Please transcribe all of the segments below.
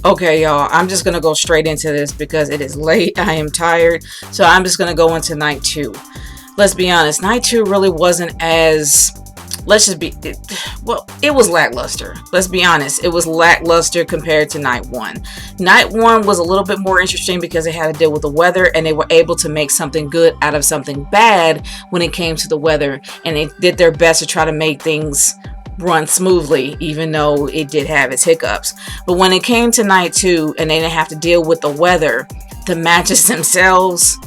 Okay, y'all, I'm just gonna go straight into this because it is late. I am tired. So I'm just gonna go into night two. Let's be honest, night two really wasn't as, let's just be, well, it was lackluster. Let's be honest, it was lackluster compared to night one. Night one was a little bit more interesting because they had to deal with the weather, and they were able to make something good out of something bad when it came to the weather, and they did their best to try to make things run smoothly, even though it did have its hiccups. But when it came to night two and they didn't have to deal with the weather, the matches themselves,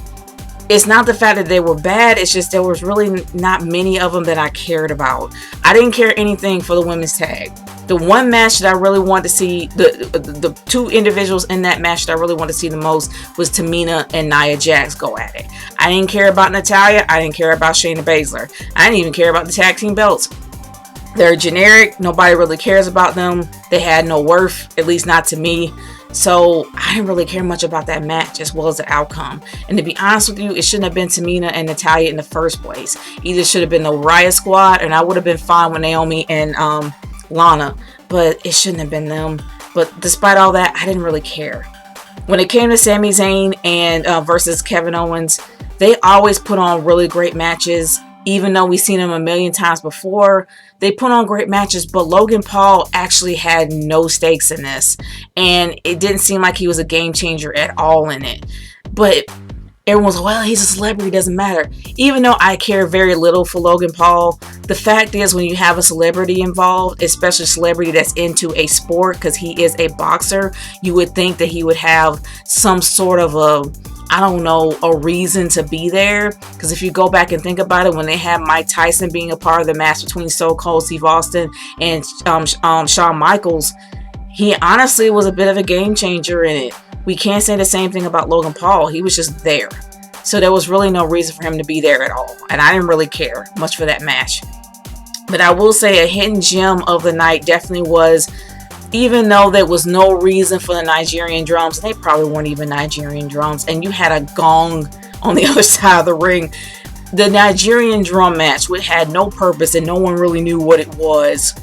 it's not the fact that they were bad, it's just there was really not many of them that I cared about. I didn't care anything for the women's tag. The one match that I really wanted to see, the two individuals in that match that I really wanted to see the most was Tamina and Nia Jax go at it. I didn't care about Natalya, I didn't care about Shayna Baszler. I didn't even care about the tag team belts. They're generic, nobody really cares about them. They had no worth, at least not to me. So I didn't really care much about that match as well as the outcome. And to be honest with you, it shouldn't have been Tamina and Natalya in the first place. Either should have been the Riot Squad, and I would have been fine with Naomi and Lana, but it shouldn't have been them. But despite all that, I didn't really care. When it came to Sami Zayn and versus Kevin Owens, they always put on really great matches. Even though we've seen them a million times before, they put on great matches, but Logan Paul actually had no stakes in this, and it didn't seem like he was a game changer at all in it. But everyone's like, well, he's a celebrity, doesn't matter. Even though I care very little for Logan Paul, the fact is when you have a celebrity involved, especially a celebrity that's into a sport, because he is a boxer, you would think that he would have some sort of a reason to be there. Because if you go back and think about it, when they had Mike Tyson being a part of the match between Stone Cold Steve Austin and Shawn Michaels, he honestly was a bit of a game changer in it. We can't say the same thing about Logan Paul. He was just there. So there was really no reason for him to be there at all. And I didn't really care much for that match. But I will say a hidden gem of the night definitely was, even though there was no reason for the Nigerian drums, and they probably weren't even Nigerian drums, and you had a gong on the other side of the ring, the Nigerian drum match, which had no purpose and no one really knew what it was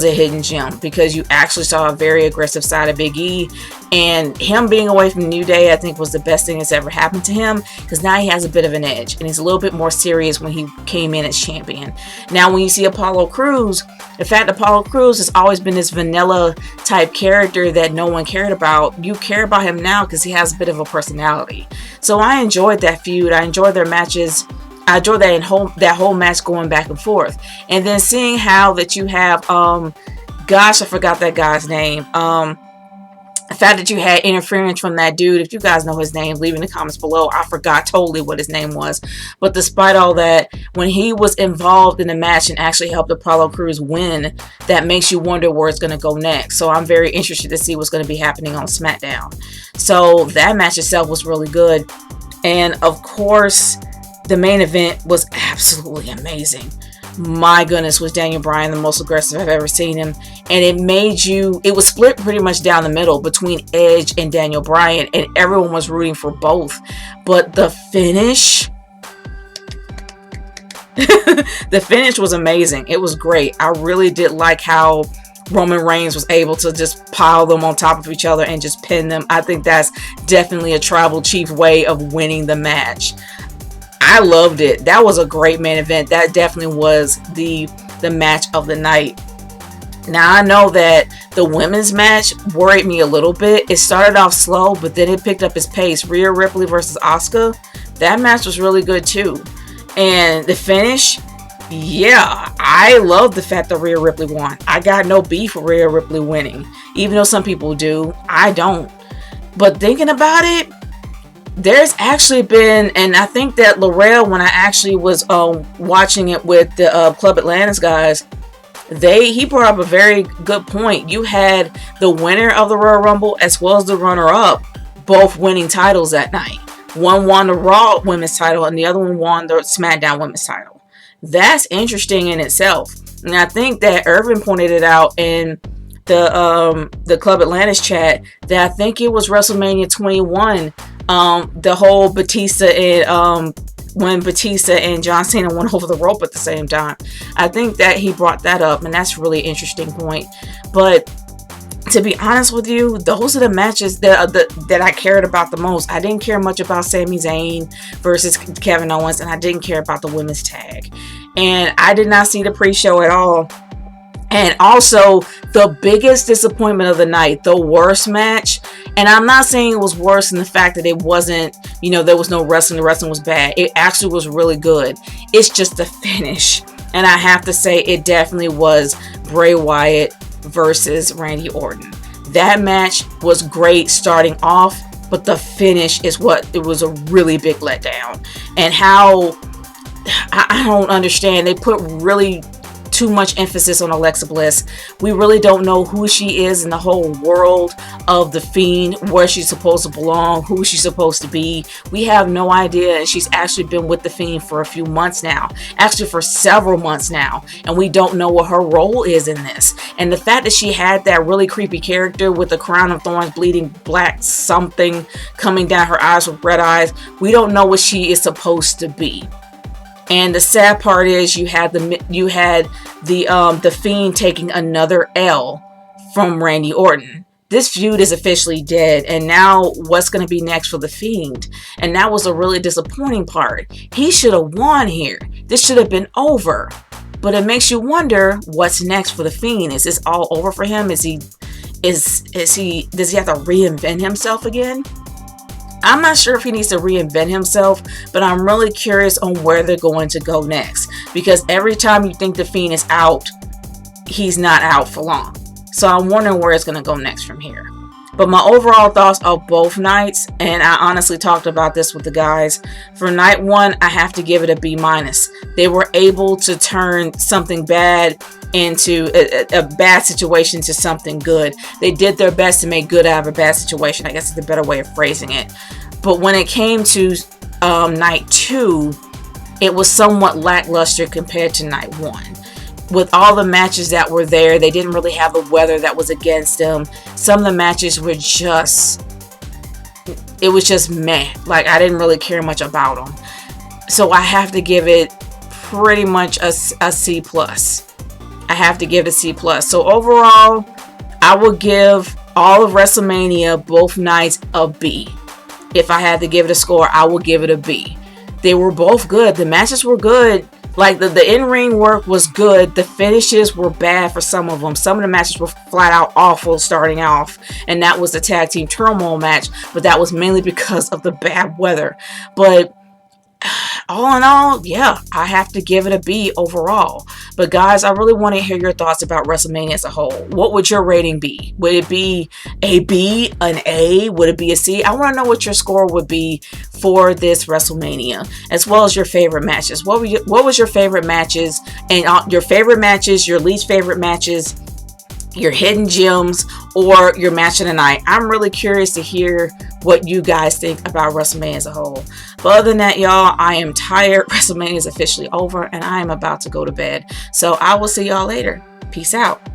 a hidden gem, because you actually saw a very aggressive side of Big E, and him being away from New Day I think was the best thing that's ever happened to him, because now he has a bit of an edge and he's a little bit more serious when he came in as champion. Now when you see Apollo Crews, the fact that Apollo Crews has always been this vanilla type character that no one cared about, you care about him now because he has a bit of a personality. So I enjoyed that feud, I enjoyed their matches, I enjoyed that whole match going back and forth. And then seeing how that you have, gosh, I forgot that guy's name. The fact that you had interference from that dude, if you guys know his name, leave in the comments below. I forgot totally what his name was. But despite all that, when he was involved in the match and actually helped Apollo Crews win, that makes you wonder where it's going to go next. So I'm very interested to see what's going to be happening on SmackDown. So that match itself was really good. And of course, the main event was absolutely amazing. My goodness, was Daniel Bryan the most aggressive I've ever seen him. And it was split pretty much down the middle between Edge and Daniel Bryan, and everyone was rooting for both. But the finish, the finish was amazing. It was great. I really did like how Roman Reigns was able to just pile them on top of each other and just pin them. I think that's definitely a tribal chief way of winning the match. I loved it. That was a great main event. That definitely was the match of the night. Now I know that the women's match worried me a little bit. It started off slow, but then it picked up its pace. Rhea Ripley versus Asuka. That match was really good too. And the finish, yeah, I love the fact that Rhea Ripley won. I got no beef with Rhea Ripley winning. Even though some people do, I don't. But thinking about it, there's actually been, and I think that Laurel, when I actually was watching it with the Club Atlantis guys, he brought up a very good point. You had the winner of the Royal Rumble as well as the runner-up both winning titles that night. One won the Raw Women's title and the other one won the SmackDown Women's title. That's interesting in itself. And I think that Irvin pointed it out in the Club Atlantis chat that I think it was WrestleMania 21. The whole Batista and when Batista and John Cena went over the rope at the same time. I think that he brought that up, and that's a really interesting point. But to be honest with you, those are the matches that I cared about the most. I didn't care much about Sami Zayn versus Kevin Owens, and I didn't care about the women's tag. And I did not see the pre-show at all. And also, the biggest disappointment of the night, the worst match, and I'm not saying it was worse in the fact that it wasn't, there was no wrestling, the wrestling was bad. It actually was really good. It's just the finish. And I have to say, it definitely was Bray Wyatt versus Randy Orton. That match was great starting off, but the finish is it was a really big letdown. And how, I don't understand, they put really too much emphasis on Alexa Bliss. We really don't know who she is in the whole world of The Fiend, where she's supposed to belong, who she's supposed to be. We have no idea, and she's actually been with The Fiend for a few months now, actually for several months now, and we don't know what her role is in this. And the fact that she had that really creepy character with the crown of thorns, bleeding black something coming down her eyes with red eyes, we don't know what she is supposed to be. And the sad part is you had the Fiend taking another L from Randy Orton. This feud is officially dead, and now what's going to be next for the Fiend? And that was a really disappointing part. He should have won here. This should have been over. But it makes you wonder what's next for the Fiend. Is this all over for him? Does he have to reinvent himself again? I'm not sure if he needs to reinvent himself, but I'm really curious on where they're going to go next. Because every time you think the Fiend is out, he's not out for long. So I'm wondering where it's going to go next from here. But my overall thoughts of both nights, and I honestly talked about this with the guys. For night one, I have to give it a B-. They were able to turn something bad into a bad situation to something good. They did their best to make good out of a bad situation. I guess is the better way of phrasing it. But when it came to night two, it was somewhat lackluster compared to night one. With all the matches that were there, they didn't really have the weather that was against them. Some of the matches were it was just meh. Like, I didn't really care much about them. So I have to give it pretty much a C+. I have to give it a C+. So overall, I would give all of WrestleMania, both nights, a B. If I had to give it a score, I would give it a B. They were both good. The matches were good. Like, the in-ring work was good. The finishes were bad for some of them. Some of the matches were flat out awful starting off. And that was the tag team turmoil match. But that was mainly because of the bad weather. But all in all, yeah, I have to give it a B overall. But guys, I really want to hear your thoughts about WrestleMania as a whole. What would your rating be? Would it be a B, an A? Would it be a C? I want to know what your score would be for this WrestleMania, as well as your favorite matches. What was your favorite matches, and your favorite matches, your least favorite matches, your hidden gems, or your match of the night? I'm really curious to hear what you guys think about WrestleMania as a whole. But other than that, y'all, I am tired. WrestleMania is officially over, and I am about to go to bed. So I will see y'all later. Peace out.